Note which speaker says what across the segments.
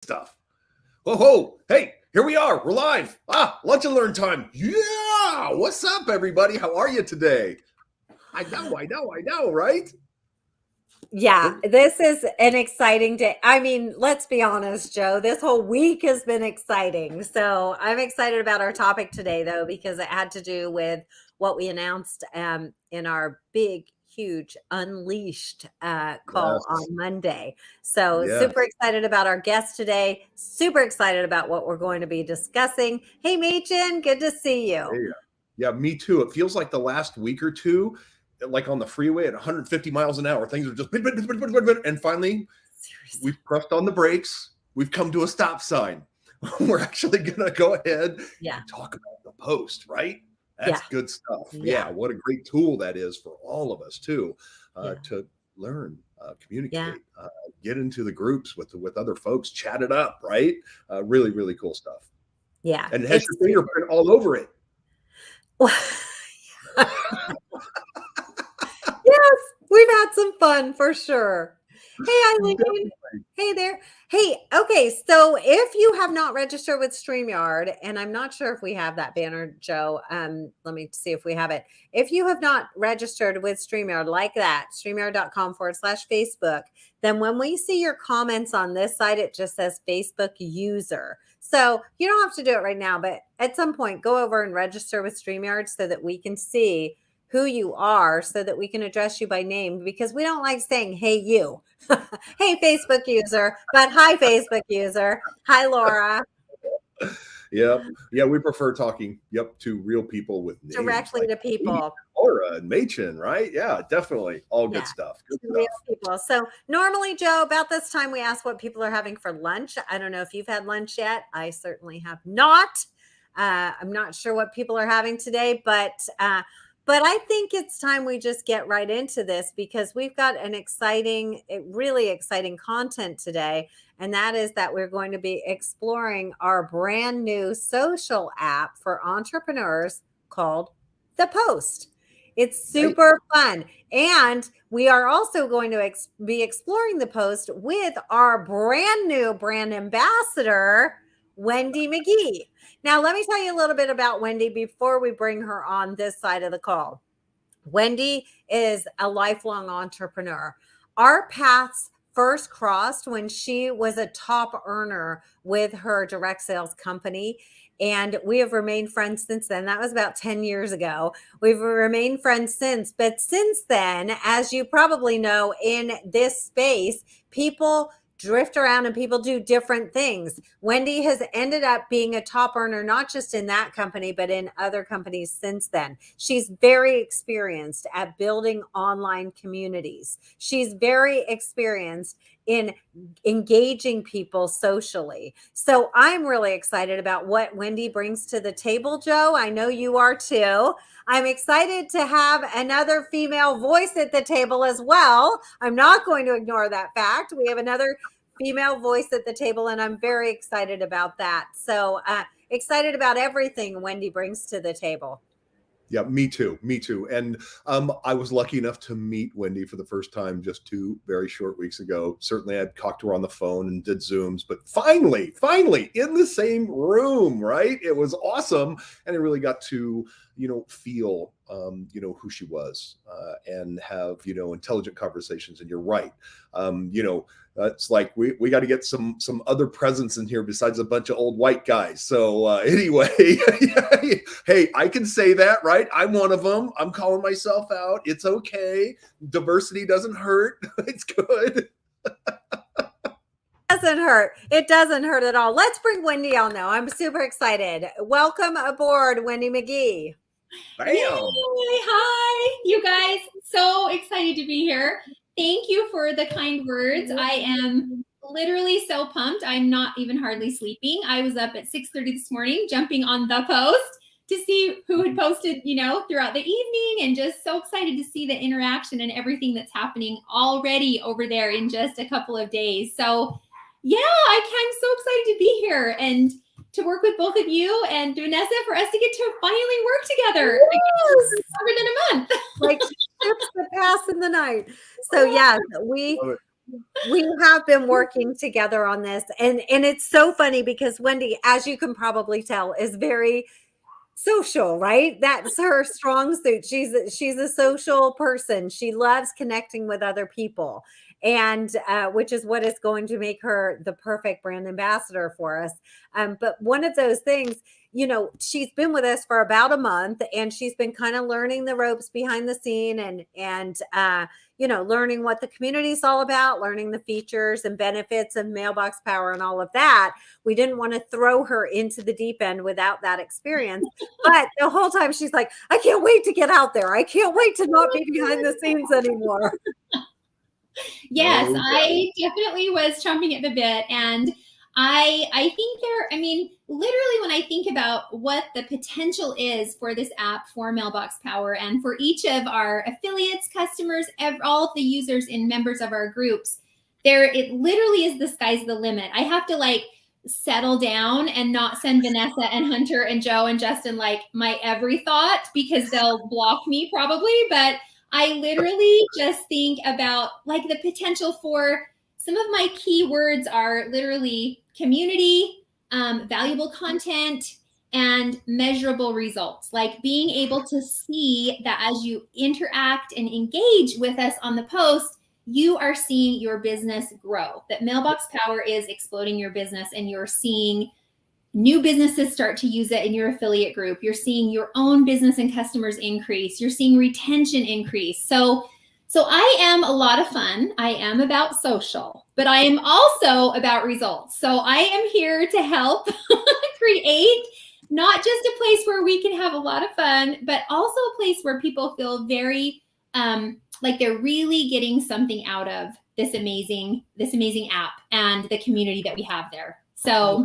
Speaker 1: stuff. Ho ho! Hey, here we are. We're live. Lunch and learn time. Yeah! What's up, everybody? How are you today? I know, right?
Speaker 2: Yeah, this is an exciting day. I mean, let's be honest, Joe, this whole week has been exciting. So I'm excited about our topic today, though, because it had to do with what we announced in our big, huge Unleashed call
Speaker 1: Yes.
Speaker 2: on Monday. So
Speaker 1: Yes.
Speaker 2: super excited about our guest today. Super excited about what we're going to be discussing. Hey, Machen, good to see you.
Speaker 1: Yeah, me too. It feels like the last week or two, like on the freeway at 150 miles an hour, things are just, and finally,
Speaker 2: Seriously.
Speaker 1: we've pressed on the brakes. We've come to a stop sign. We're actually going to go ahead and talk about the post, right? That's good stuff. Yeah, what a great tool that is for all of us too, to learn, communicate, get into the groups with other folks, chat it up, right? Really, really cool stuff.
Speaker 2: Yeah.
Speaker 1: And it has your fingerprint all over it.
Speaker 2: Yes, we've had some fun for sure. Hey, Eileen. Hey there. Hey, okay. So if you have not registered with StreamYard, and I'm not sure if we have that banner, Joe, let me see if we have it. If you have not registered with StreamYard like that, StreamYard.com/Facebook, then when we see your comments on this side, it just says Facebook user. So you don't have to do it right now, but at some point, go over and register with StreamYard so that we can see who you are so that we can address you by name, because we don't like saying, hey, you. Hey, Facebook user, but hi, Facebook user. Hi, Laura.
Speaker 1: Yep. Yeah, we prefer talking, to real people with names.
Speaker 2: Directly to people.
Speaker 1: Laura and Machen, right? Yeah, definitely. All good stuff. Good
Speaker 2: real
Speaker 1: stuff.
Speaker 2: people. So normally, Joe, about this time, we ask what people are having for lunch. I don't know if you've had lunch yet. I certainly have not. I'm not sure what people are having today, but I think it's time we just get right into this, because we've got an really exciting content today. And that is that we're going to be exploring our brand new social app for entrepreneurs called The Post. It's super fun. And we are also going to be exploring The Post with our brand new brand ambassador, Wendy McGee. Now, let me tell you a little bit about Wendy before we bring her on this side of the call. Wendy is a lifelong entrepreneur. Our paths first crossed when she was a top earner with her direct sales company. And we have remained friends since then. That was about 10 years ago. We've remained friends since. But since then, as you probably know, in this space, people drift around and people do different things. Wendy has ended up being a top earner, not just in that company, but in other companies since then. She's very experienced at building online communities. She's very experienced in engaging people socially. So I'm really excited about what Wendy brings to the table, Joe. I know you are too. I'm excited to have another female voice at the table as well. I'm not going to ignore that fact. We have another female voice at the table, and I'm very excited about that. So excited about everything Wendy brings to the table.
Speaker 1: Yeah, me too. And I was lucky enough to meet Wendy for the first time just 2 very short weeks ago. Certainly I'd talked to her on the phone and did Zooms, but finally in the same room, right? It was awesome. And I really got to, feel, who she was and have, intelligent conversations. And you're right. It's like we got to get some other presence in here besides a bunch of old white guys. So anyway, hey, I can say that, right? I'm one of them. I'm calling myself out. It's okay. Diversity doesn't hurt. It's good.
Speaker 2: It doesn't hurt at all. Let's bring Wendy on though. I'm super excited. Welcome aboard, Wendy McGee.
Speaker 1: Bam.
Speaker 3: Yay! Hi, you guys. So excited to be here. Thank you for the kind words. I am literally so pumped. I'm not even hardly sleeping. I was up at 6:30 this morning, jumping on The Post to see who had posted, throughout the evening, and just so excited to see the interaction and everything that's happening already over there in just a couple of days. So yeah, I'm so excited to be here and to work with both of you and Vanessa for us to get to finally work together.
Speaker 2: Yes.
Speaker 3: Longer than a month.
Speaker 2: Like ships that pass in the night. So yes, we have been working together on this, and it's so funny because Wendy, as you can probably tell, is very social, right? That's her strong suit. She's a social person. She loves connecting with other people, and which is what is going to make her the perfect brand ambassador for us. But one of those things, you know, she's been with us for about a month, and she's been kind of learning the ropes behind the scene, and you know, learning what the community is all about, learning the features and benefits of Mailbox Power and all of that. We didn't want to throw her into the deep end without that experience. But the whole time she's like, I can't wait to get out there. I can't wait to not be behind the scenes anymore.
Speaker 3: Yes,
Speaker 1: No doubt.
Speaker 3: I definitely was chomping at the bit. And I think I mean, literally when I think about what the potential is for this app for Mailbox Power and for each of our affiliates, customers, all of the users and members of our groups, it literally is the sky's the limit. I have to like settle down and not send Vanessa and Hunter and Joe and Justin like my every thought, because they'll block me probably. But I literally just think about like the potential for some of my key words are literally community, valuable content, and measurable results. Like being able to see that as you interact and engage with us on the post, you are seeing your business grow, that Mailbox Power is exploding your business, and you're seeing new businesses start to use it in your affiliate group. You're seeing your own business and customers increase. You're seeing retention increase. So I am a lot of fun. I am about social, but I am also about results. So I am here to help create not just a place where we can have a lot of fun, but also a place where people feel very like they're really getting something out of this amazing app and the community that we have there. So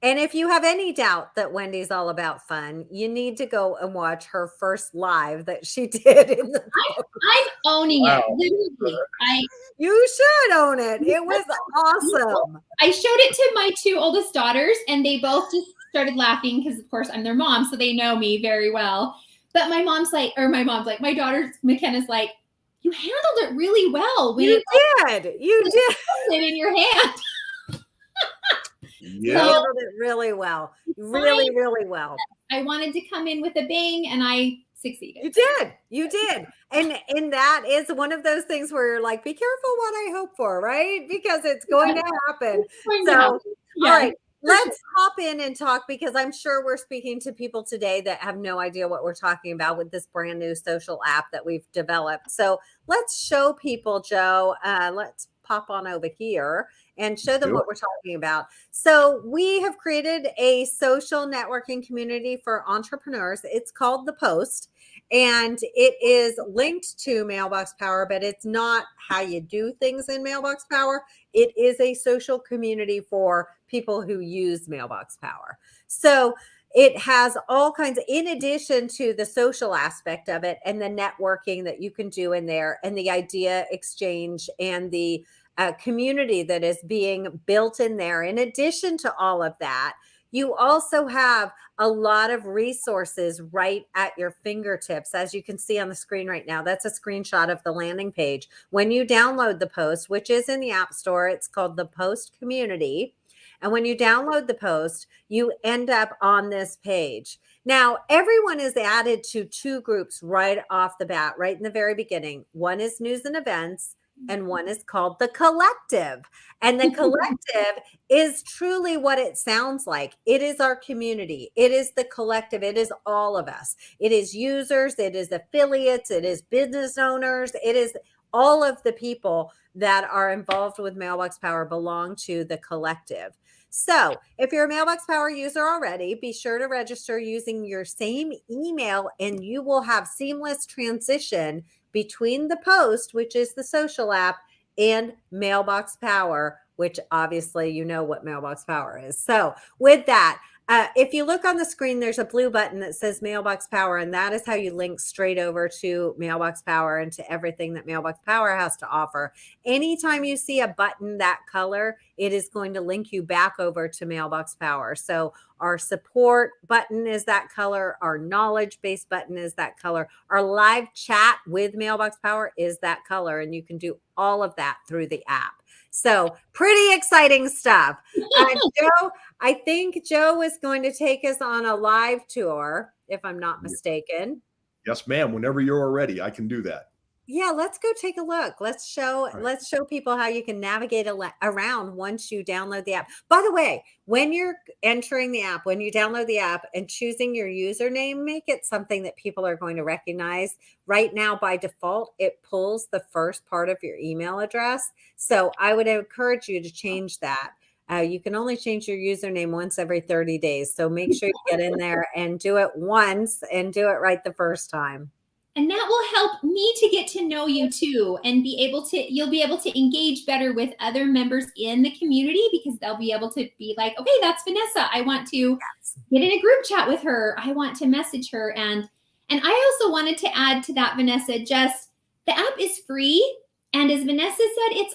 Speaker 2: And if you have any doubt that Wendy's all about fun, you need to go and watch her first live that she did in the
Speaker 3: I'm owning it. Literally.
Speaker 2: You should own it. It was awesome.
Speaker 3: I showed it to my two oldest daughters, and they both just started laughing because, of course, I'm their mom, so they know me very well. But my daughter McKenna's like, you handled it really well.
Speaker 2: You did
Speaker 3: it in your hand.
Speaker 2: You handled it really well. Really well.
Speaker 3: I wanted to come in with a bang, and I succeeded.
Speaker 2: You did. And that is one of those things where you're like, be careful what I hope for, right? Because it's going to happen. All right, let's hop in and talk, because I'm sure we're speaking to people today that have no idea what we're talking about with this brand new social app that we've developed. So let's show people, Joe. Let's pop on over here and show them what we're talking about. So we have created a social networking community for entrepreneurs. It's called The Post, and it is linked to Mailbox Power, but it's not how you do things in Mailbox Power. It is a social community for people who use Mailbox Power. So it has all kinds of, in addition to the social aspect of it and the networking that you can do in there, and the idea exchange and the community that is being built in there. In addition to all of that, you also have a lot of resources right at your fingertips. As you can see on the screen right now, that's a screenshot of the landing page. When you download the Post, which is in the App Store, it's called the Post Community. And when you download the Post, you end up on this page. Now, everyone is added to two groups right off the bat, right in the very beginning. One is news and events, and one is called the Collective. And the Collective is truly what it sounds like. It is our community. It is the collective. It is all of us. It is users. It is affiliates. It is business owners. It is all of the people that are involved with Mailbox Power belong to the Collective. So if you're a Mailbox Power user already, be sure to register using your same email, and you will have seamless transition between the Post, which is the social app, and Mailbox Power, which obviously you know what Mailbox Power is. So with that, if you look on the screen, there's a blue button that says Mailbox Power, and that is how you link straight over to Mailbox Power and to everything that Mailbox Power has to offer. Anytime you see a button that color, it is going to link you back over to Mailbox Power. So our support button is that color. Our knowledge-based button is that color. Our live chat with Mailbox Power is that color, and you can do all of that through the app. So pretty exciting stuff. Joe, I think Joe is going to take us on a live tour, if I'm not mistaken.
Speaker 1: Yes, ma'am. Whenever you're ready, I can do that.
Speaker 2: Yeah, let's go take a look. Let's show people how you can navigate around once you download the app. By the way, when you're entering the app, when you download the app and choosing your username, make it something that people are going to recognize. Right now, by default, it pulls the first part of your email address. So I would encourage you to change that. You can only change your username once every 30 days. So make sure you get in there and do it once and do it right the first time.
Speaker 3: And that will help me to get to know you too, and you'll be able to engage better with other members in the community, because they'll be able to be like, okay, that's Vanessa. I want to get in a group chat with her. I want to message her. And I also wanted to add to that, Vanessa, just the app is free. And as Vanessa said,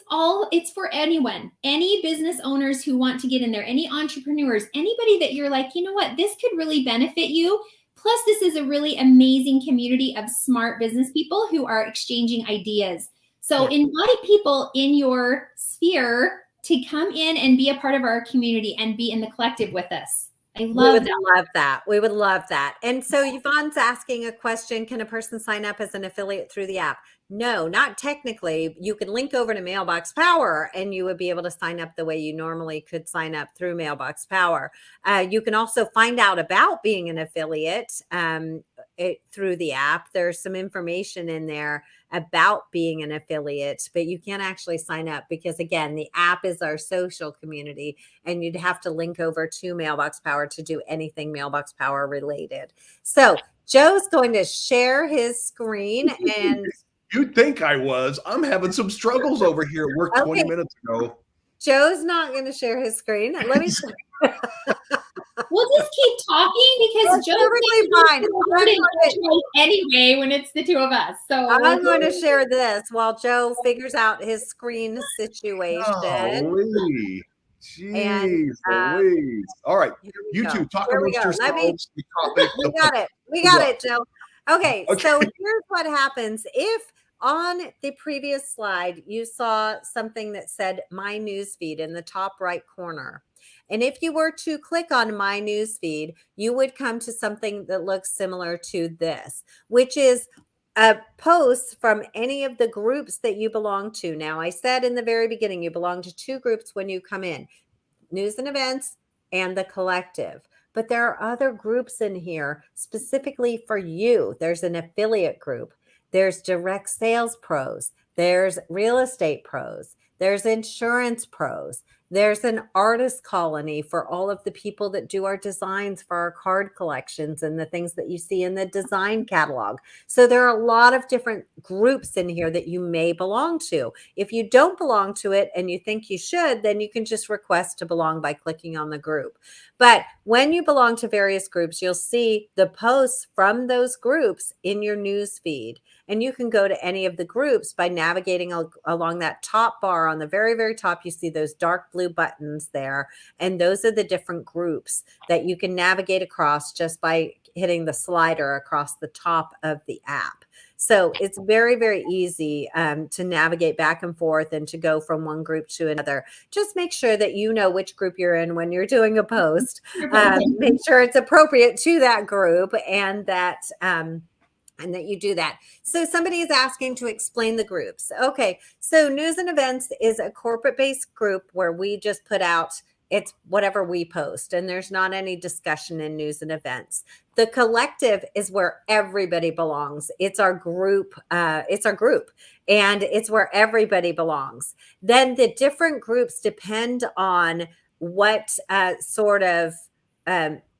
Speaker 3: it's for anyone, any business owners who want to get in there, any entrepreneurs, anybody that you're like, you know what, this could really benefit you. Plus, this is a really amazing community of smart business people who are exchanging ideas. So invite people in your sphere to come in and be a part of our community and be in the collective with us. I love that.
Speaker 2: We would love that. And so Yvonne's asking a question. Can a person sign up as an affiliate through the app? No, not technically. You can link over to Mailbox Power and you would be able to sign up the way you normally could sign up through Mailbox Power. You can also find out about being an affiliate through the app. There's some information in there about being an affiliate, but you can't actually sign up because, again, the app is our social community and you'd have to link over to Mailbox Power to do anything Mailbox Power related. So Joe's going to share his screen, and
Speaker 1: you'd think I was. I'm having some struggles over here at work 20 minutes ago.
Speaker 2: Joe's not going to share his screen. Let me
Speaker 3: We'll just keep talking because Joe's
Speaker 2: perfectly fine.
Speaker 3: Anyway, when it's the two of us. So
Speaker 2: I'm going to share this while Joe figures out his screen situation.
Speaker 1: Golly. Jeez, Louise. All right, you two talk amongst yourselves.
Speaker 2: We got it, Joe. Okay, so here's what happens. If on the previous slide, you saw something that said My Newsfeed in the top right corner. And if you were to click on My Newsfeed, you would come to something that looks similar to this, which is a post from any of the groups that you belong to. Now, I said in the very beginning, you belong to two groups when you come in, News and Events and the Collective. But there are other groups in here specifically for you. There's an affiliate group. There's direct sales pros. There's real estate pros. There's insurance pros. There's an artist colony for all of the people that do our designs for our card collections and the things that you see in the design catalog. So there are a lot of different groups in here that you may belong to. If you don't belong to it and you think you should, then you can just request to belong by clicking on the group. But when you belong to various groups, you'll see the posts from those groups in your news feed. And you can go to any of the groups by navigating along that top bar. On the very, very top, you see those dark blue buttons there. And those are the different groups that you can navigate across just by hitting the slider across the top of the app. So it's very, very easy to navigate back and forth and to go from one group to another. Just make sure that you know which group you're in when you're doing a post. Make sure it's appropriate to that group and that you do that. So somebody is asking to explain the groups. Okay, so News and Events is a corporate-based group where we just put out, it's whatever we post, and there's not any discussion in News and Events. The Collective is where everybody belongs. It's our group. And it's where everybody belongs. Then the different groups depend on what sort of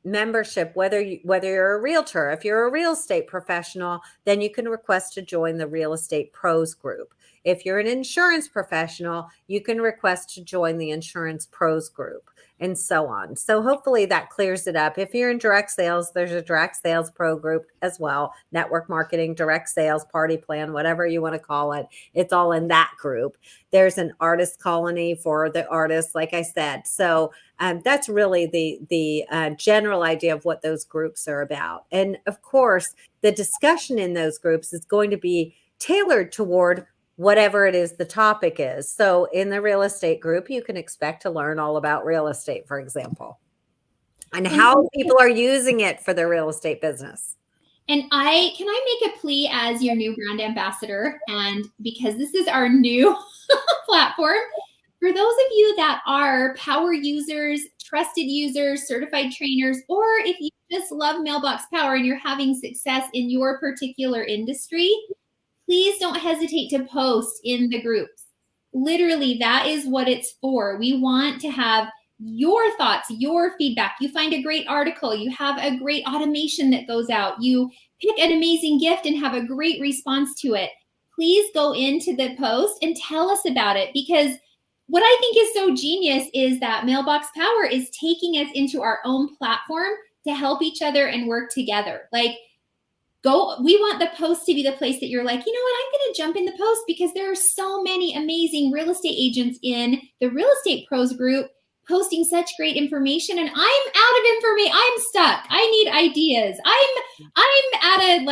Speaker 2: membership, whether you're a realtor. If you're a real estate professional, then you can request to join the Real Estate Pros group. If you're an insurance professional, you can request to join the Insurance Pros group, and so on. So hopefully that clears it up. If you're in direct sales, there's a direct sales pro group as well. Network marketing, direct sales, party plan, whatever you want to call it. It's all in that group. There's an artist colony for the artists, like I said. So that's really the general idea of what those groups are about. And of course, the discussion in those groups is going to be tailored toward whatever it is the topic is. So in the real estate group, you can expect to learn all about real estate, for example, and how people are using it for their real estate business.
Speaker 3: And can I make a plea as your new brand ambassador? And because this is our new platform, for those of you that are power users, trusted users, certified trainers, or if you just love Mailbox Power and you're having success in your particular industry, please don't hesitate to post in the groups. Literally, that is what it's for. We want to have your thoughts, your feedback. You find a great article, you have a great automation that goes out, you pick an amazing gift and have a great response to it. Please go into the post and tell us about it, because what I think is so genius is that Mailbox Power is taking us into our own platform to help each other and work together. Like, we want the post to be the place that you're like, you know what, I'm going to jump in the post because there are so many amazing real estate agents in the Real Estate Pros group posting such great information, and I'm out of information. I'm stuck. I need ideas. I'm at a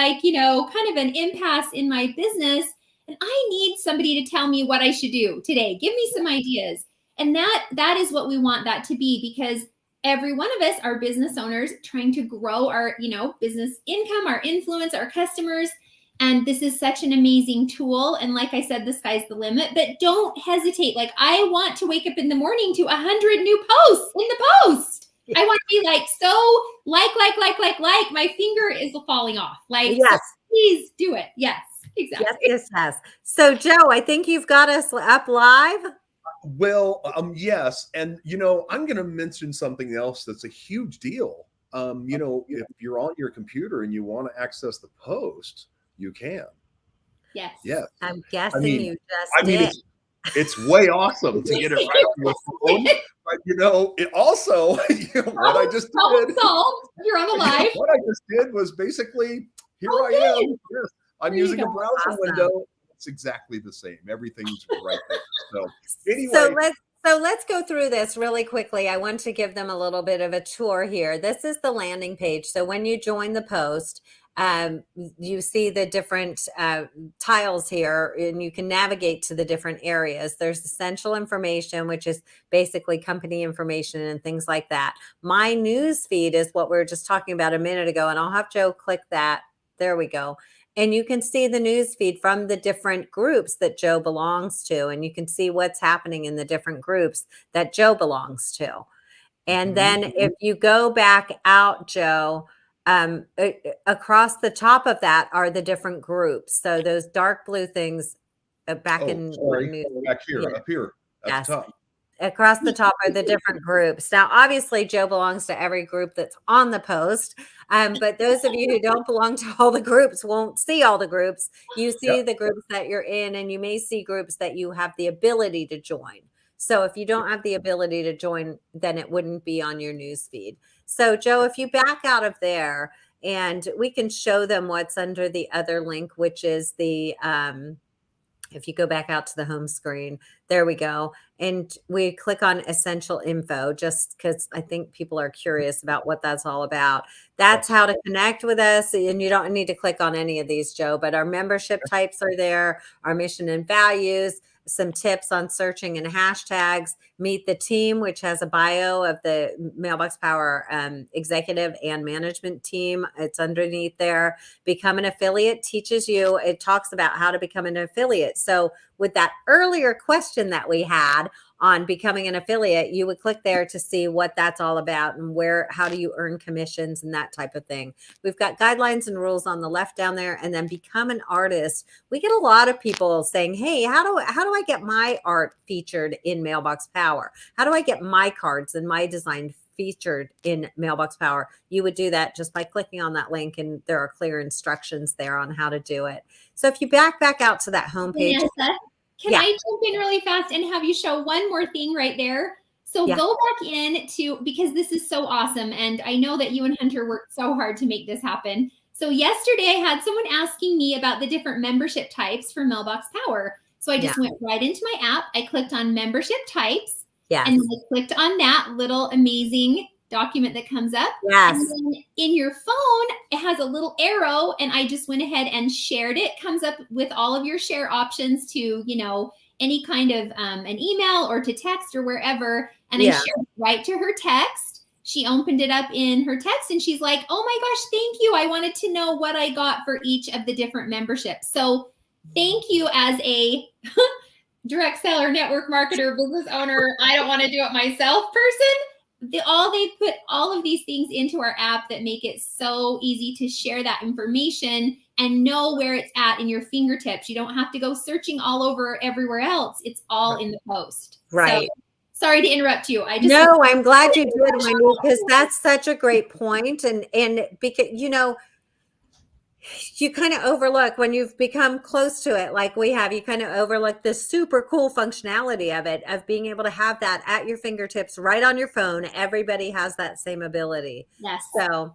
Speaker 3: kind of an impasse in my business, and I need somebody to tell me what I should do today. Give me some ideas. And that is what we want that to be, because every one of us are business owners trying to grow our, business income, our influence, our customers. And this is such an amazing tool. And like I said, the sky's the limit, but don't hesitate. Like, I want to wake up in the morning to 100 new posts in the post. Yeah. I want to be like, so like, my finger is falling off. Like, yes. So please do it. Yes, exactly.
Speaker 2: Yes. So Joe, I think you've got us up live.
Speaker 1: Well, yes. And, I'm going to mention something else that's a huge deal. If you're on your computer and you want to access the post, you can.
Speaker 3: Yes.
Speaker 1: Yes.
Speaker 2: I'm guessing you just did.
Speaker 1: It's way awesome to get it right on your phone. But, it also, what I just did.
Speaker 3: You're on the live.
Speaker 1: What I just did was basically, here I am. Yes, I'm using a browser window. It's exactly the same. Everything's right there. So anyway.
Speaker 2: So let's go through this really quickly. I want to give them a little bit of a tour here. This is the landing page. So when you join the post, you see the different tiles here, and you can navigate to the different areas. There's essential information, which is basically company information and things like that. My news feed is what we were just talking about a minute ago, and I'll have Joe click that. There we go. And you can see the news feed from the different groups that Joe belongs to, and you can see what's happening in the different groups that Joe belongs to. And then if you go back out, Joe, across the top of that are the different groups. So those dark blue things back
Speaker 1: up here at the top.
Speaker 2: Across the top are the different groups. Now, obviously, Joe belongs to every group that's on the post. But those of you who don't belong to all the groups won't see all the groups. You see the groups that you're in, and you may see groups that you have the ability to join. So if you don't have the ability to join, then it wouldn't be on your news feed. So Joe, if you back out of there, and we can show them what's under the other link, which is the if you go back out to the home screen, there we go. And we click on essential info, just because I think people are curious about what that's all about. That's how to connect with us. And you don't need to click on any of these, Joe, but our membership types are there, our mission and values, some tips on searching and hashtags, meet the team, which has a bio of the Mailbox Power executive and management team. It's underneath there. Become an affiliate teaches you. It talks about how to become an affiliate. So with that earlier question that we had on becoming an affiliate, you would click there to see what that's all about and how do you earn commissions and that type of thing. We've got guidelines and rules on the left down there, and then become an artist. We get a lot of people saying, hey, how do I get my art featured in Mailbox Power? How do I get my cards and my design featured in Mailbox Power? You would do that just by clicking on that link, and there are clear instructions there on how to do it. So if you back out to that homepage.
Speaker 3: Can I jump in really fast and have you show one more thing right there? So go back in to, because this is so awesome. And I know that you and Hunter worked so hard to make this happen. So yesterday I had someone asking me about the different membership types for Mailbox Power. So I just went right into my app. I clicked on membership types. And then I clicked on that little amazing document that comes up. And then in your phone, it has a little arrow, and I just went ahead and shared it. Comes up with all of your share options to, you know, any kind of an email or to text or wherever. And I shared it right to her text. She opened it up in her text and she's like, oh my gosh, thank you. I wanted to know what I got for each of the different memberships. So thank you as a direct seller, network marketer, business owner, I don't want to do it myself person. They put all of these things into our app that make it so easy to share that information and know where it's at in your fingertips. You don't have to go searching all over everywhere else. It's all in the post. So, sorry to interrupt you.
Speaker 2: No, I'm glad you did, Wendy, because that's such a great point. And because, you know, you kind of overlook when you've become close to it, like we have, you kind of overlook the super cool functionality of it, of being able to have that at your fingertips, right on your phone. Everybody has that same ability.
Speaker 3: Yes.
Speaker 2: So,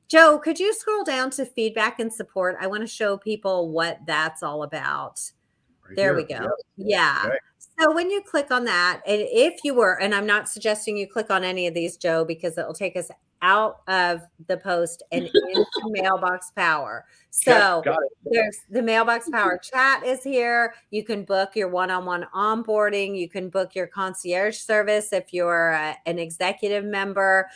Speaker 2: Joe, could you scroll down to feedback and support? I want to show people what that's all about. There we go. Yeah. Okay. So when you click on that, and if you were, and I'm not suggesting you click on any of these, Joe, because it'll take us out of the post and into Mailbox Power. So there's the Mailbox Power chat is here. You can book your one-on-one onboarding. You can book your concierge service if you're an executive member.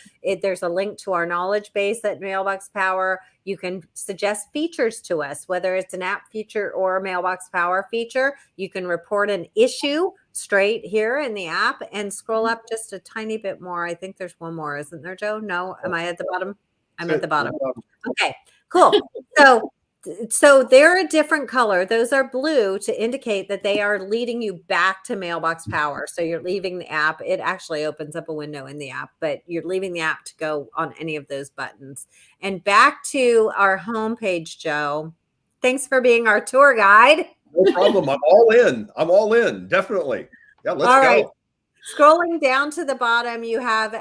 Speaker 2: There's a link to our knowledge base at Mailbox Power. You can suggest features to us, whether it's an app feature or a Mailbox Power feature. You can report an issue straight here in the app and scroll up just a tiny bit more. I think there's one more, isn't there, Joe? No, am I at the bottom? I'm at the bottom. Okay, cool. So they're a different color. Those are blue to indicate that they are leading you back to Mailbox Power. So you're leaving the app. It actually opens up a window in the app, but you're leaving the app to go on any of those buttons. And back to our homepage, Joe. Thanks for being our tour guide.
Speaker 1: No problem. I'm all in. I'm all in. Definitely. Yeah, let's go.
Speaker 2: Right. Scrolling down to the bottom, you have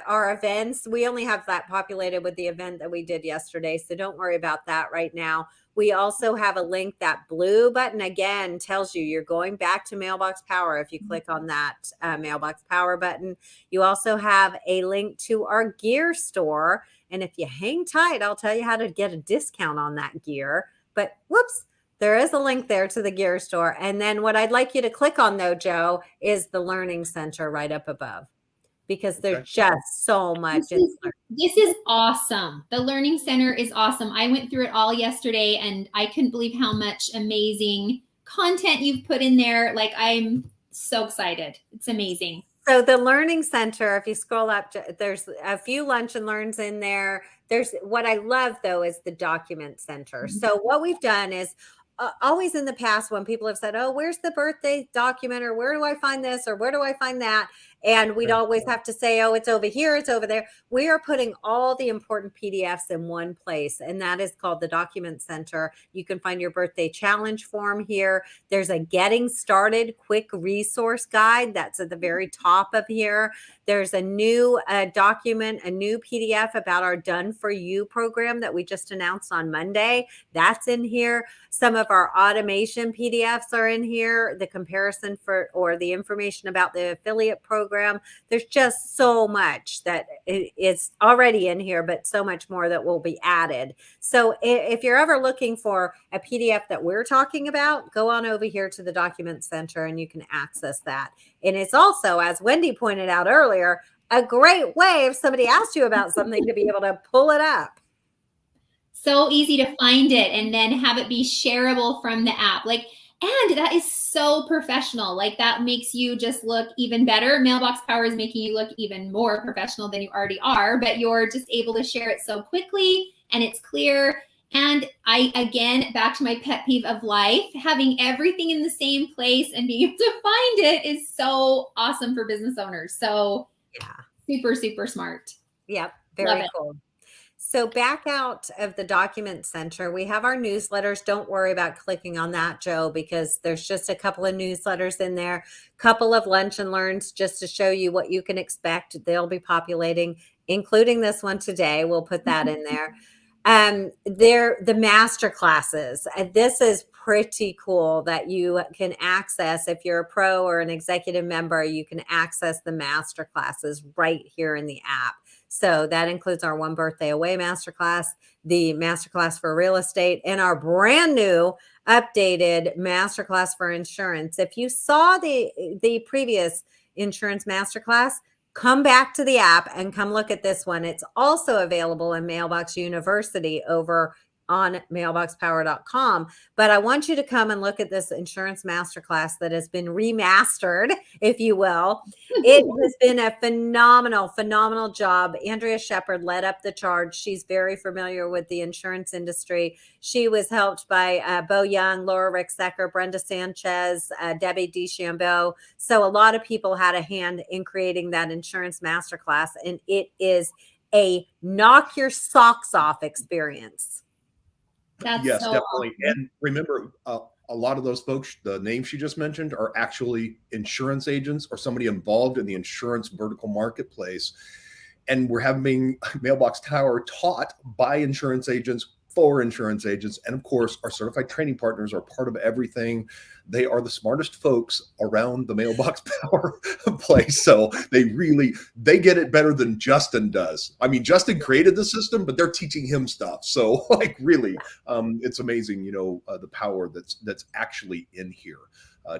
Speaker 2: our events. We only have that populated with the event that we did yesterday, so don't worry about that right now. We also have a link. That blue button again tells you you're going back to Mailbox Power if you click on that Mailbox Power button. You also have a link to our gear store, and if you hang tight, I'll tell you how to get a discount on that gear. But whoops. There is a link there to the gear store. And then what I'd like you to click on, though, Joe, is the Learning Center right up above, because there's just so much.
Speaker 3: This is awesome. The Learning Center is awesome. I went through it all yesterday, and I couldn't believe how much amazing content you've put in there. Like, I'm so excited. It's amazing.
Speaker 2: So the Learning Center, if you scroll up, there's a few lunch and learns in there. There's what I love, though, is the Document Center. So what we've done is, always in the past when people have said, oh, where's the birthday document, or where do I find this, or where do I find that? And we'd always have to say, oh, it's over here, it's over there. We are putting all the important PDFs in one place, and that is called the Document Center. You can find your birthday challenge form here. There's a getting started quick resource guide that's at the very top of here. There's a new document, a new PDF about our Done For You program that we just announced on Monday. That's in here. Some of our automation PDFs are in here, the comparison or the information about the affiliate program. There's just so much that is already in here, but so much more that will be added. So if you're ever looking for a PDF that we're talking about, go on over here to the Document Center and you can access that. And it's also, as Wendy pointed out earlier, a great way if somebody asked you about something to be able to pull it up.
Speaker 3: So easy to find it and then have it be shareable from the app. Like, and that is so professional. Like, that makes you just look even better. Mailbox Power is making you look even more professional than you already are, but you're just able to share it so quickly and it's clear. And again, back to my pet peeve of life, having everything in the same place and being able to find it is so awesome for business owners. So yeah, super, super smart.
Speaker 2: Yep. Very cool. So back out of the document center, we have our newsletters. Don't worry about clicking on that, Joe, because there's just a couple of newsletters in there, couple of lunch and learns just to show you what you can expect. They'll be populating, including this one today. We'll put that in there. They're the master classes. And this is pretty cool that you can access. If you're a pro or an executive member, you can access the master classes right here in the app. So that includes our One Birthday Away masterclass, the masterclass for real estate, and our brand new updated masterclass for insurance. If you saw the previous insurance masterclass, come back to the app and come look at this one. It's also available in Mailbox University over on mailboxpower.com. But I want you to come and look at this insurance masterclass that has been remastered, if you will. It has been a phenomenal job. Andrea Shepard led up the charge. She's very familiar with the insurance industry. She was helped by Bo Young, Laura Ricksecker, Brenda Sanchez, Debbie DeChambeau. So a lot of people had a hand in creating that insurance masterclass, and it is a knock your socks off experience.
Speaker 3: That's
Speaker 1: yes,
Speaker 3: so
Speaker 1: definitely.
Speaker 3: awesome.
Speaker 1: And remember, a lot of those folks, the names she just mentioned, are actually insurance agents or somebody involved in the insurance vertical marketplace. And we're having Mailbox Tower taught by insurance agents for insurance agents. And of course, our certified training partners are part of everything. They are the smartest folks around the Mailbox Power place. So they get it better than Justin does. I mean, Justin created the system, but they're teaching him stuff. So like really, it's amazing, the power that's actually in here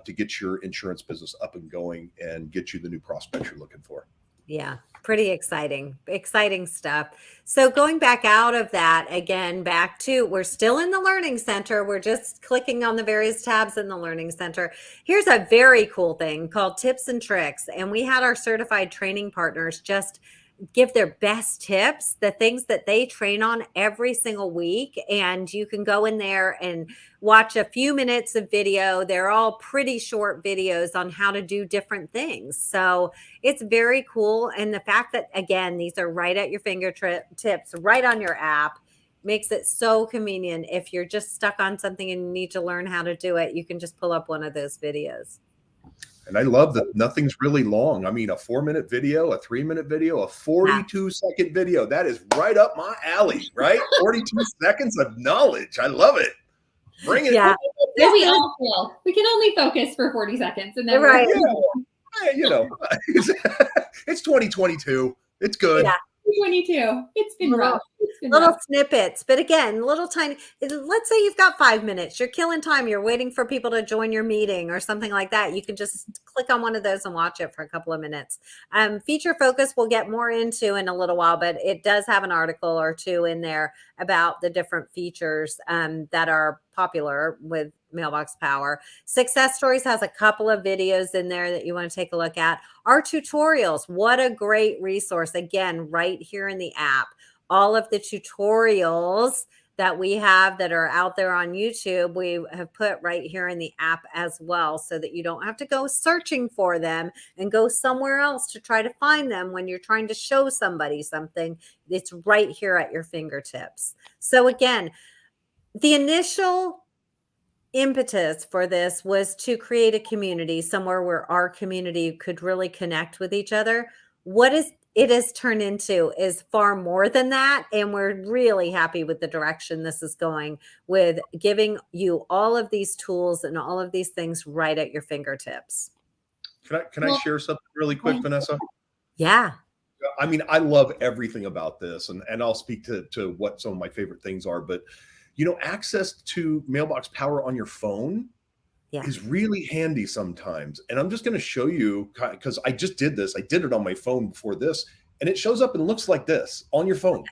Speaker 1: to get your insurance business up and going and get you the new prospects you're looking for.
Speaker 2: Yeah, pretty exciting stuff. So going back out of that, again, back to, we're still in the Learning Center. We're just clicking on the various tabs in the Learning Center. Here's a very cool thing called Tips and Tricks. And we had our certified training partners just give their best tips, the things that they train on every single week. And you can go in there and watch a few minutes of video. They're all pretty short videos on how to do different things. So it's very cool. And the fact that, again, these are right at your fingertips, right on your app, makes it so convenient. If you're just stuck on something and you need to learn how to do it, you can just pull up one of those videos.
Speaker 1: And I love that nothing's really long. I mean, a 4-minute video, a 3-minute video, a 42-second video. That is right up my alley, right? 42 seconds of knowledge. I love it. Bring it.
Speaker 2: Yeah.
Speaker 3: There we all feel. We can only focus for 40 seconds. And then
Speaker 2: right.
Speaker 1: It's 2022. It's good.
Speaker 2: Yeah.
Speaker 3: 22. It's been rough.
Speaker 2: Little snippets, but again, little tiny, let's say you've got 5 minutes, you're killing time, you're waiting for people to join your meeting or something like that. You can just click on one of those and watch it for a couple of minutes. Feature focus we'll get more into in a little while, but it does have an article or two in there about the different features that are popular with Mailbox Power. Success Stories has a couple of videos in there that you want to take a look at. Our tutorials, what a great resource. Again, right here in the app. All of the tutorials that we have that are out there on YouTube, we have put right here in the app as well, so that you don't have to go searching for them and go somewhere else to try to find them when you're trying to show somebody something. It's right here at your fingertips. So again, the initial impetus for this was to create a community, somewhere where our community could really connect with each other. What it has turned into is far more than that. And we're really happy with the direction this is going, with giving you all of these tools and all of these things right at your fingertips.
Speaker 1: Can I share something really quick, Vanessa?
Speaker 2: Yeah.
Speaker 1: I mean, I love everything about this, and I'll speak to what some of my favorite things are, but access to Mailbox Power on your phone is really handy sometimes. And I'm just going to show you, because I just did this. I did it on my phone before this, and it shows up and looks like this on your phone.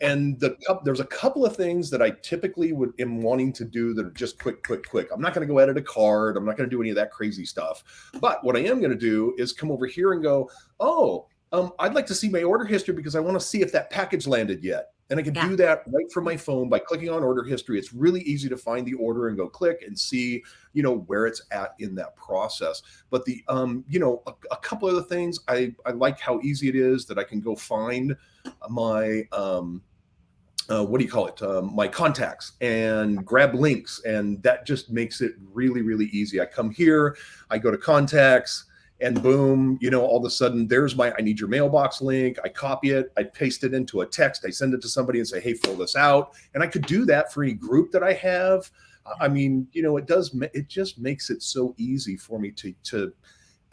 Speaker 1: And there's a couple of things that I typically am wanting to do that are just quick. I'm not going to go edit a card. I'm not going to do any of that crazy stuff. But what I am going to do is come over here and go, I'd like to see my order history because I want to see if that package landed yet. And I can do that right from my phone by clicking on order history. It's really easy to find the order and go click and see, where it's at in that process. But the, a couple other things, I like how easy it is that I can go find my what do you call it? My contacts and grab links. And that just makes it really, really easy. I come here, I go to contacts, and boom, all of a sudden there's I need your mailbox link. I copy it, I paste it into a text, I send it to somebody and say, hey, fill this out. And I could do that for any group that I have. I mean, it just makes it so easy for me to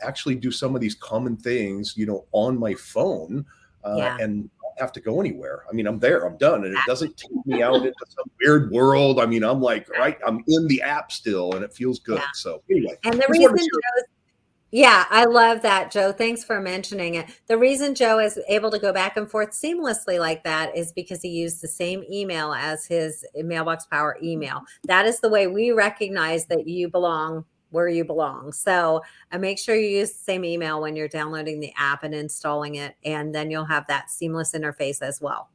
Speaker 1: actually do some of these common things, on my phone, and have to go anywhere. I mean, I'm there, I'm done, and it doesn't take me out into some weird world. I mean, I'm like, right, I'm in the app still, and it feels good. Yeah. So anyway,
Speaker 2: and the reason yeah, I love that, Joe. Thanks for mentioning it. The reason Joe is able to go back and forth seamlessly like that is because he used the same email as his Mailbox Power email. That is the way we recognize that you belong where you belong. So make sure you use the same email when you're downloading the app and installing it, and then you'll have that seamless interface as well.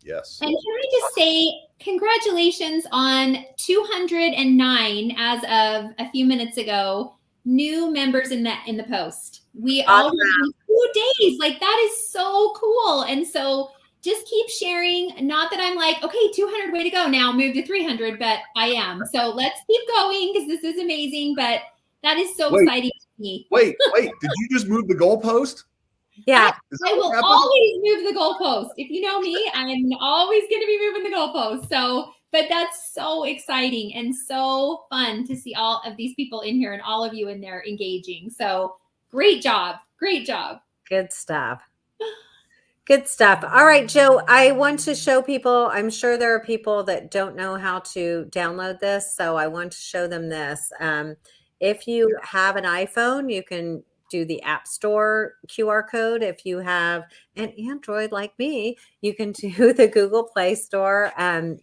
Speaker 1: Yes.
Speaker 3: And can I just say congratulations on 209 as of a few minutes ago, new members in the post. We all 2 days. Like, that is so cool. And so just keep sharing. Not that I'm like, okay, 200, way to go. Now move to 300, but I am. So let's keep going because this is amazing. But that is so exciting to me.
Speaker 1: Wait, did you just move the goalpost?
Speaker 2: Yeah.
Speaker 3: I will always move the goalpost. If you know me, I'm always going to be moving the goalpost. So, but that's so exciting and so fun to see all of these people in here and all of you in there engaging. So great job. Great job.
Speaker 2: Good stuff. Good stuff. All right, Joe, I want to show people, I'm sure there are people that don't know how to download this, so I want to show them this. If you have an iPhone, you can do the App Store QR code. If you have an Android like me, you can do the Google Play Store.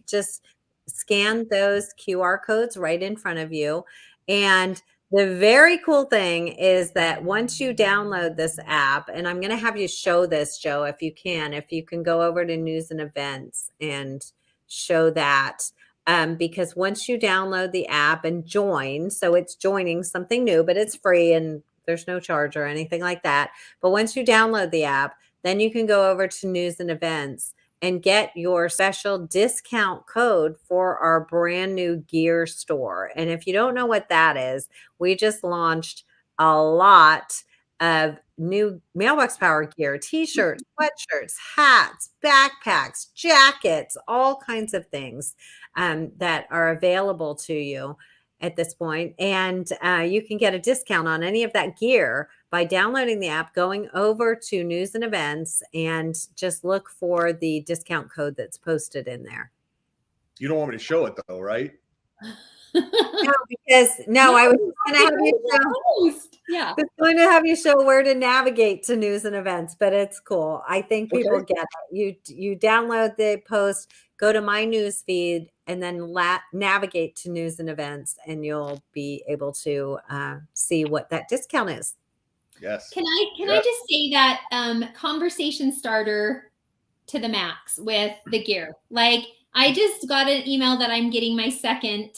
Speaker 2: Just scan those QR codes right in front of you. And the very cool thing is that once you download this app, and I'm going to have you show this, Joe, if you can go over to news and events and show that. Because once you download the app and join, so it's joining something new, but it's free and there's no charge or anything like that. But once you download the app, then you can go over to news and events and get your special discount code for our brand new gear store. And if you don't know what that is, we just launched a lot of new Mailbox Power gear, t-shirts, sweatshirts, hats, backpacks, jackets, all kinds of things that are available to you at this point. And you can get a discount on any of that gear by downloading the app, going over to news and events, and just look for the discount code that's posted in there.
Speaker 1: You don't want me to show it though, right?
Speaker 2: No, I was going to have you show. Yeah, I was going to have you show where to navigate to news and events, but it's cool. I think people get it. You download the post, go to my news feed, and then navigate to news and events, and you'll be able to see what that discount is.
Speaker 1: Yes.
Speaker 3: Can I just say that conversation starter to the max with the gear? Like, I just got an email that I'm getting my second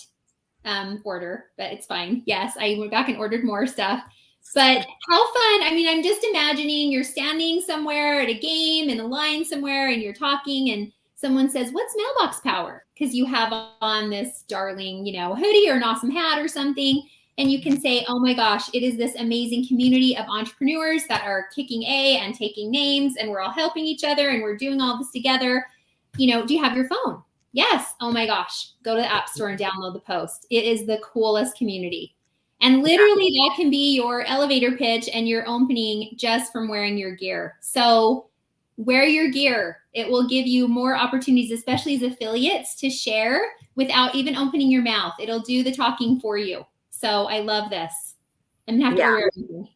Speaker 3: order, but it's fine. Yes, I went back and ordered more stuff. But how fun. I mean, I'm just imagining you're standing somewhere at a game in a line somewhere and you're talking and someone says, what's Mailbox Power? Because you have on this darling, hoodie or an awesome hat or something. And you can say, oh my gosh, it is this amazing community of entrepreneurs that are kicking A and taking names, and we're all helping each other and we're doing all this together. Do you have your phone? Yes. Oh my gosh. Go to the App Store and download the post. It is the coolest community. And literally that can be your elevator pitch and your opening just from wearing your gear. So wear your gear. It will give you more opportunities, especially as affiliates, to share without even opening your mouth. It'll do the talking for you. So I love this. I'm happy to wear everything.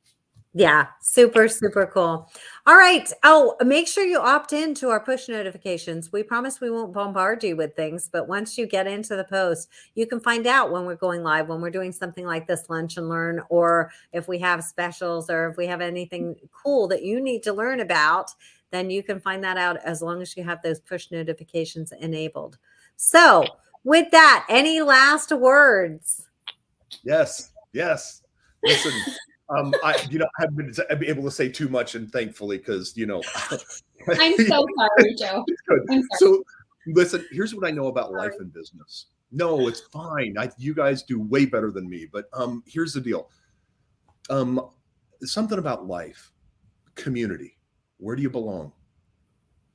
Speaker 2: Yeah, super, super cool. All right. Oh, make sure you opt in to our push notifications. We promise we won't bombard you with things, but once you get into the post, you can find out when we're going live, when we're doing something like this Lunch and Learn, or if we have specials, or if we have anything cool that you need to learn about, then you can find that out as long as you have those push notifications enabled. So with that, any last words?
Speaker 1: Yes. Listen, I haven't been able to say too much, and thankfully, because
Speaker 3: I'm so sorry, Joe.
Speaker 1: I'm sorry. So Listen, here's what I know about life and business. No, it's fine. You guys do way better than me. But here's the deal. Something about life, community. Where do you belong?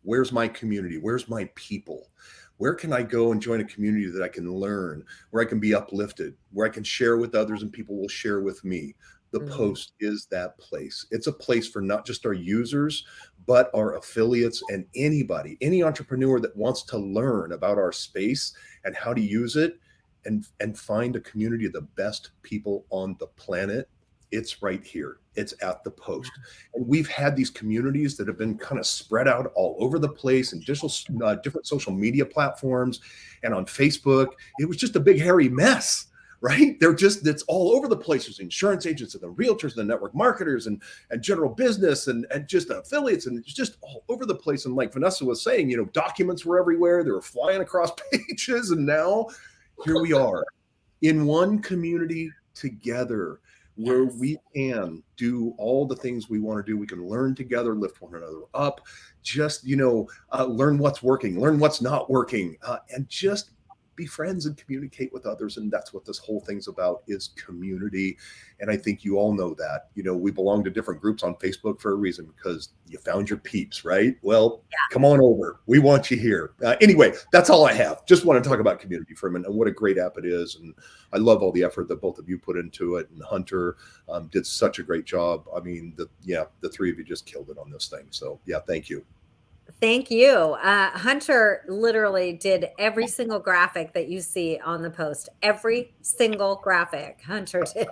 Speaker 1: Where's my community? Where's my people? Where can I go and join a community that I can learn, where I can be uplifted, where I can share with others and people will share with me? The post is that place. It's a place for not just our users, but our affiliates and anybody, any entrepreneur that wants to learn about our space and how to use it and find a community of the best people on the planet. It's right here. It's at the post. And we've had these communities that have been kind of spread out all over the place and different social media platforms and on Facebook. It was just a big hairy mess, right? It's all over the place. There's insurance agents and the realtors and the network marketers and general business and just the affiliates. And it's just all over the place. And like Vanessa was saying, documents were everywhere. They were flying across pages. And now here we are in one community together, where we can do all the things we want to do. We can learn together, lift one another up, just, learn what's working, learn what's not working, and just be friends and communicate with others. And that's what this whole thing's about, is community. And I think you all know that, we belong to different groups on Facebook for a reason, because you found your peeps, right? Well, come on over. We want you here. Anyway, that's all I have. Just want to talk about community for a minute and what a great app it is. And I love all the effort that both of you put into it. And Hunter did such a great job. I mean, the three of you just killed it on this thing. So yeah, thank you.
Speaker 2: Thank you. Hunter literally did every single graphic that you see on the post. Every single graphic Hunter did.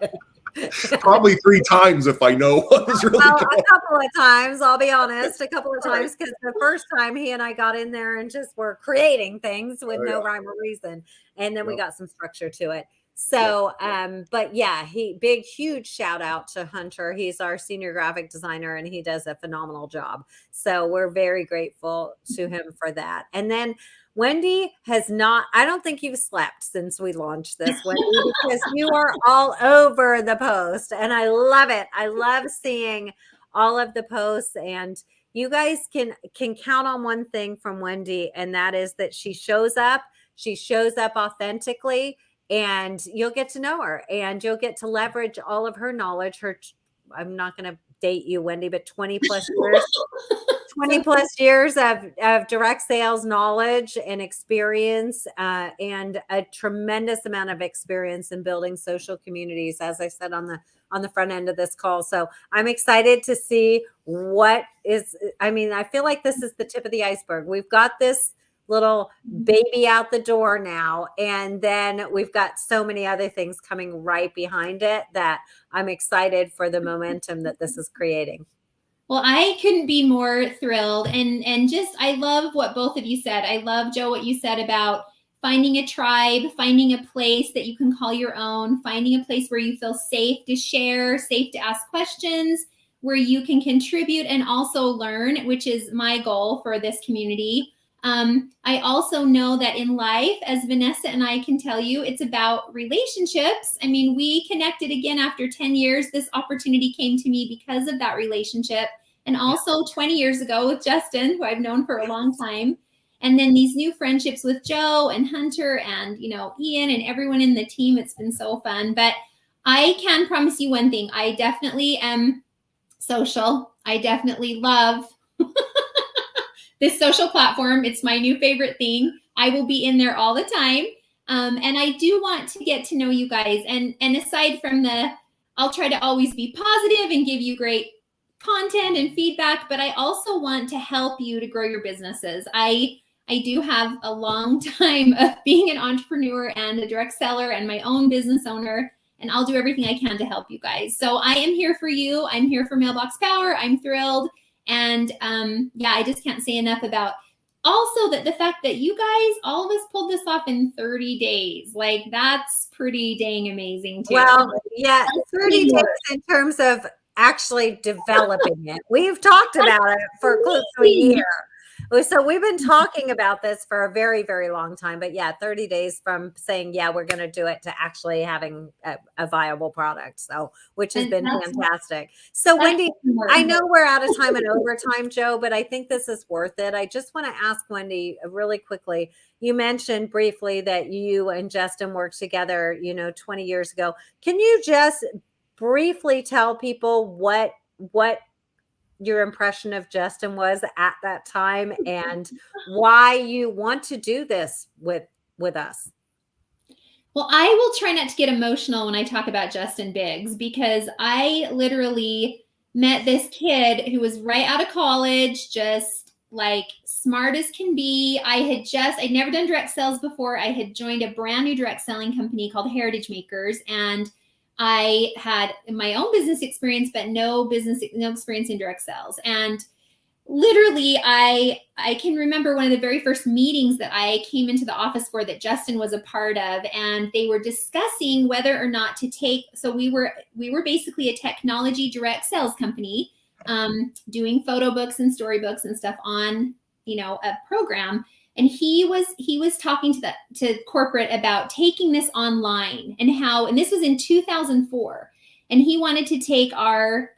Speaker 1: Probably 3 times if I know what was really
Speaker 2: well,
Speaker 1: going.
Speaker 2: A couple of times, I'll be honest, a couple of times, because the first time he and I got in there and just were creating things with no rhyme or reason. And then we got some structure to it. So, but yeah, huge shout out to Hunter. He's our senior graphic designer and he does a phenomenal job. So we're very grateful to him for that. And then Wendy I don't think you've slept since we launched this, Wendy, because you are all over the post and I love it. I love seeing all of the posts, and you guys can count on one thing from Wendy, and that is that she shows up authentically. And you'll get to know her and you'll get to leverage all of her knowledge. I'm not going to date you, Wendy, but 20 plus years of direct sales knowledge and experience, and a tremendous amount of experience in building social communities, as I said on the front end of this call. So I'm excited to see I feel like this is the tip of the iceberg. We've got this little baby out the door now, and then we've got so many other things coming right behind it that I'm excited for the momentum that this is creating.
Speaker 3: Well, I couldn't be more thrilled, and just I love what both of you said. I love, Joe, what you said about finding a tribe, finding a place that you can call your own, finding a place where you feel safe to share, safe to ask questions, where you can contribute and also learn, which is my goal for this community. I also know that in life, as Vanessa and I can tell you, it's about relationships. I mean, we connected again after 10 years. This opportunity came to me because of that relationship. And also 20 years ago with Justin, who I've known for a long time. And then these new friendships with Joe and Hunter and, Ian and everyone in the team. It's been so fun. But I can promise you one thing. I definitely am social. I definitely love this social platform. It's my new favorite thing. I will be in there all the time. And I do want to get to know you guys. And aside from I'll try to always be positive and give you great content and feedback, but I also want to help you to grow your businesses. I do have a long time of being an entrepreneur and a direct seller and my own business owner, and I'll do everything I can to help you guys. So I am here for you. I'm here for Mailbox Power. I'm thrilled. And I just can't say enough about also that the fact that you guys, all of us pulled this off in 30 days. Like, that's pretty dang amazing too.
Speaker 2: Well, yeah, 30 days in terms of actually developing it. We've talked about it for close to a year. So we've been talking about this for a very, very long time, but yeah, 30 days from saying, yeah, we're going to do it to actually having a viable product. So, which has been fantastic. So Wendy, I know we're out of time and overtime, Joe, but I think this is worth it. I just want to ask Wendy really quickly. You mentioned briefly that you and Justin worked together, 20 years ago. Can you just briefly tell people what your impression of Justin was at that time and why you want to do this with us?
Speaker 3: Well, I will try not to get emotional when I talk about Justin Biggs, because I literally met this kid who was right out of college, just like smart as can be. I'd never done direct sales before. I had joined a brand new direct selling company called Heritage Makers, and I had my own business experience, but no experience in direct sales. And literally, I can remember one of the very first meetings that I came into the office for that Justin was a part of, and they were discussing whether or not to take. So we were basically a technology direct sales company, doing photo books and storybooks and stuff on a program. And he was talking to corporate about taking this online and this was in 2004. And he wanted to take our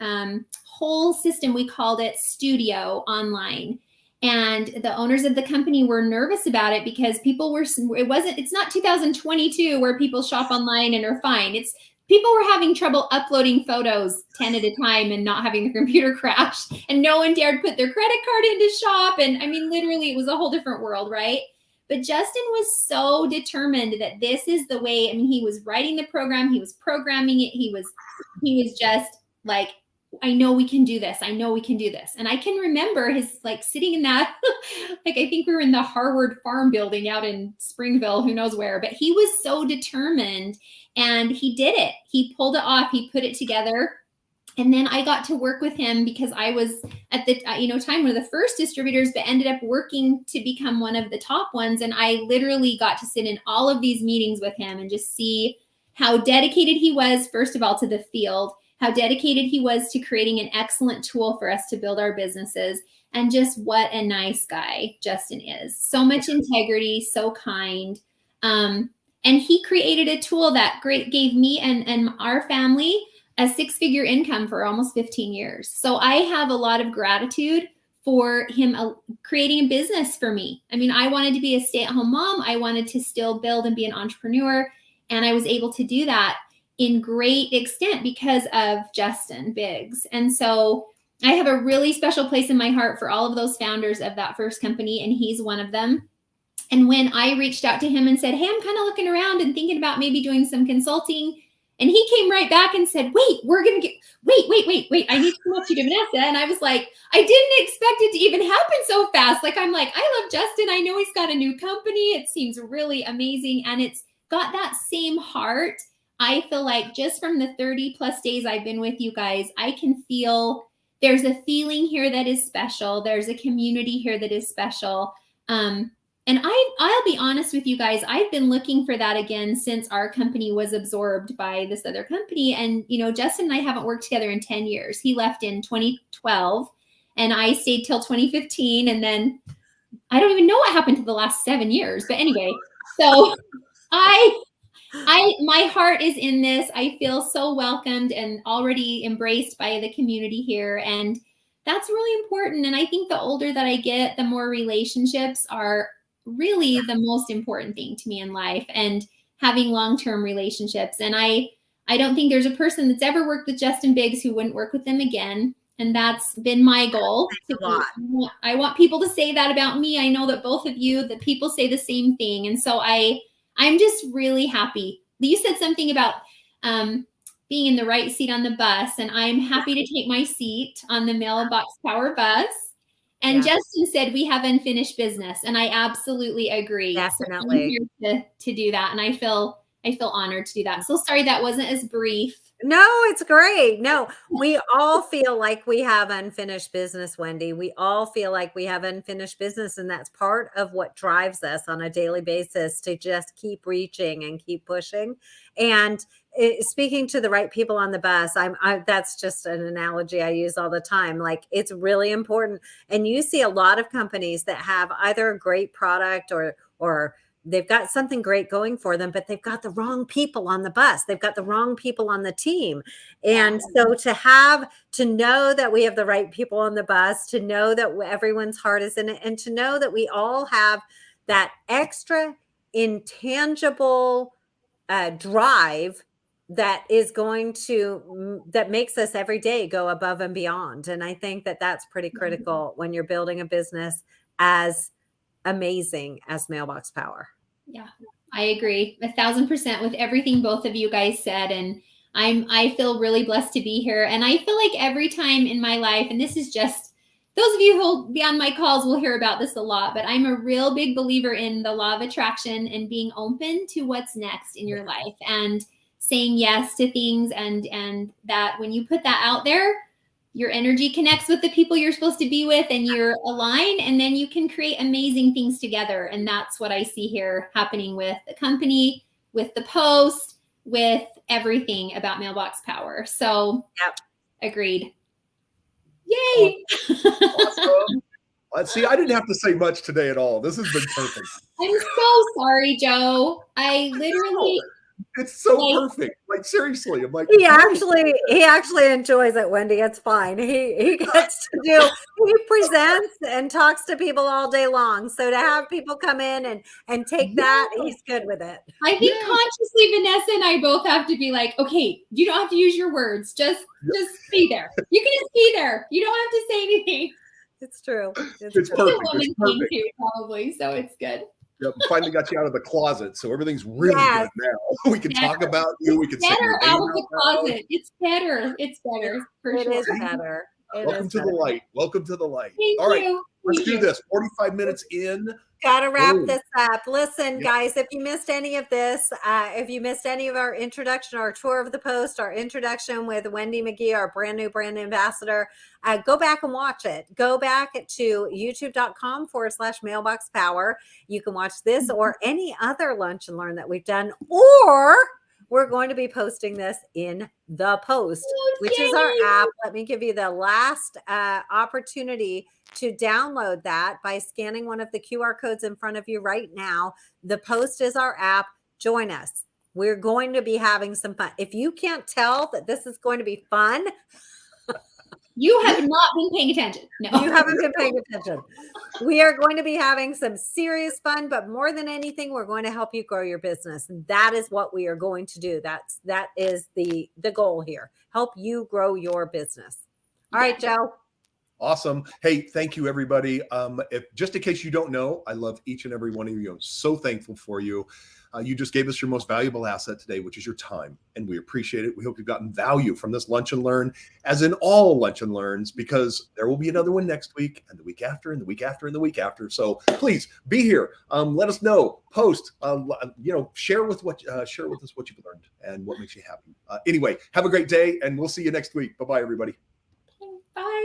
Speaker 3: whole system, we called it Studio, online. And the owners of the company were nervous about it because it's not 2022 where people shop online and are fine. People were having trouble uploading photos 10 at a time and not having their computer crash, and no one dared put their credit card into shop. And I mean, literally it was a whole different world, right? But Justin was so determined that this is the way. I mean, he was writing the program, he was programming it. He was just like, I know we can do this. I know we can do this. And I can remember his sitting in that, I think we were in the Harvard Farm building out in Springville, who knows where, but he was so determined and he did it. He pulled it off. He put it together. And then I got to work with him because I was at the time one of the first distributors, but ended up working to become one of the top ones. And I literally got to sit in all of these meetings with him and just see how dedicated he was, first of all, to the field, how dedicated he was to creating an excellent tool for us to build our businesses, and just what a nice guy Justin is. So much integrity, so kind. And he created a tool that gave me and our family a 6-figure income for almost 15 years. So I have a lot of gratitude for him creating a business for me. I mean, I wanted to be a stay-at-home mom. I wanted to still build and be an entrepreneur. And I was able to do that in great extent because of Justin Biggs. And so I have a really special place in my heart for all of those founders of that first company, and he's one of them. And when I reached out to him and said, hey, I'm kind of looking around and thinking about maybe doing some consulting, and he came right back and said, wait, I need to come up to you to Vanessa. And I was like, I didn't expect it to even happen so fast. I love Justin. I know he's got a new company. It seems really amazing. And it's got that same heart. I feel like just from the 30 plus days I've been with you guys, I can feel there's a feeling here that is special. There's a community here that is special. And I'll be honest with you guys, I've been looking for that again since our company was absorbed by this other company. And, Justin and I haven't worked together in 10 years. He left in 2012 and I stayed till 2015. And then I don't even know what happened to the last 7 years. But anyway, so my heart is in this. I feel so welcomed and already embraced by the community here. And that's really important. And I think the older that I get, the more relationships are really the most important thing to me in life, and having long-term relationships. And I don't think there's a person that's ever worked with Justin Biggs who wouldn't work with them again. And that's been my goal. I want people to say that about me. I know that both of you, that people say the same thing. And so I'm just really happy. You said something about being in the right seat on the bus, and I'm happy to take my seat on the Mailbox Power bus. And Justin said we have unfinished business, and I absolutely agree.
Speaker 2: Definitely.
Speaker 3: So I'm here to do that, and I feel honored to do that. So sorry that wasn't as brief.
Speaker 2: No, it's great. No, we all feel like we have unfinished business, Wendy. We all feel like we have unfinished business, and that's part of what drives us on a daily basis to just keep reaching and keep pushing. And speaking to the right people on the bus, that's just an analogy I use all the time. Like, it's really important. And you see a lot of companies that have either a great product or they've got something great going for them, but they've got the wrong people on the bus. They've got the wrong people on the team. And so to know that we have the right people on the bus, to know that everyone's heart is in it, and to know that we all have that extra intangible drive that is that makes us every day go above and beyond. And I think that that's pretty critical when you're building a business as amazing as Mailbox Power.
Speaker 3: Yeah, I agree 1,000% with everything both of you guys said. And I feel really blessed to be here. And I feel like every time in my life, and this is just, those of you who'll be on my calls will hear about this a lot, but I'm a real big believer in the law of attraction and being open to what's next in your life and saying yes to things. And that when you put that out there, your energy connects with the people you're supposed to be with and you're aligned, and then you can create amazing things together. And that's what I see here happening with the company, with the post, with everything about Mailbox Power. So agreed. Yay.
Speaker 1: Awesome. Let's see, I didn't have to say much today at all. This has been perfect.
Speaker 3: I'm so sorry, Joe. I literally...
Speaker 1: It's so perfect. Like, seriously, I'm like,
Speaker 2: he actually enjoys it, Wendy. It's fine. He gets to he presents and talks to people all day long. So to have people come in and take that, he's good with it.
Speaker 3: I think consciously Vanessa and I both have to be like, okay, you don't have to use your words. Just be there. You can just be there. You don't have to say anything.
Speaker 2: It's true.
Speaker 1: It's perfect. It's perfect.
Speaker 3: Too, probably. So it's good.
Speaker 1: Yep, finally got you out of the closet, so everything's really good now. We can talk about you. We can say
Speaker 3: better out of the closet. It's better. It's better.
Speaker 2: It is better.
Speaker 1: Welcome to the light. Welcome to the light.
Speaker 3: Thank
Speaker 1: All right,
Speaker 3: you.
Speaker 1: let's do this. 45 minutes in.
Speaker 2: Gotta wrap this up. Listen, guys, if you missed any of this, if you missed any of our introduction, our tour of the post, our introduction with Wendy McGee, our brand new brand ambassador, go back and watch it. Go back to youtube.com/mailbox power. You can watch this or any other lunch and learn that we've done, or we're going to be posting this in the post, which is our app. Let me give you the last opportunity to download that by scanning one of the QR codes in front of you right now. The post is our app. Join us. We're going to be having some fun. If you can't tell that this is going to be fun,
Speaker 3: you have not been paying attention. No,
Speaker 2: you haven't been paying attention. We are going to be having some serious fun, but more than anything, we're going to help you grow your business. That is what we are going to do. That is the goal here. Help you grow your business. All right, Joe.
Speaker 1: Awesome. Hey, thank you, everybody. If just in case you don't know, I love each and every one of you. I'm so thankful for you. You just gave us your most valuable asset today, which is your time, and we appreciate it. We hope you've gotten value from this Lunch and Learn, as in all Lunch and Learns, because there will be another one next week, and the week after, and the week after, and the week after. So please be here. Let us know. Post. Share with us what you've learned and what makes you happy. Anyway, have a great day, and we'll see you next week. Bye-bye, everybody.
Speaker 3: Bye.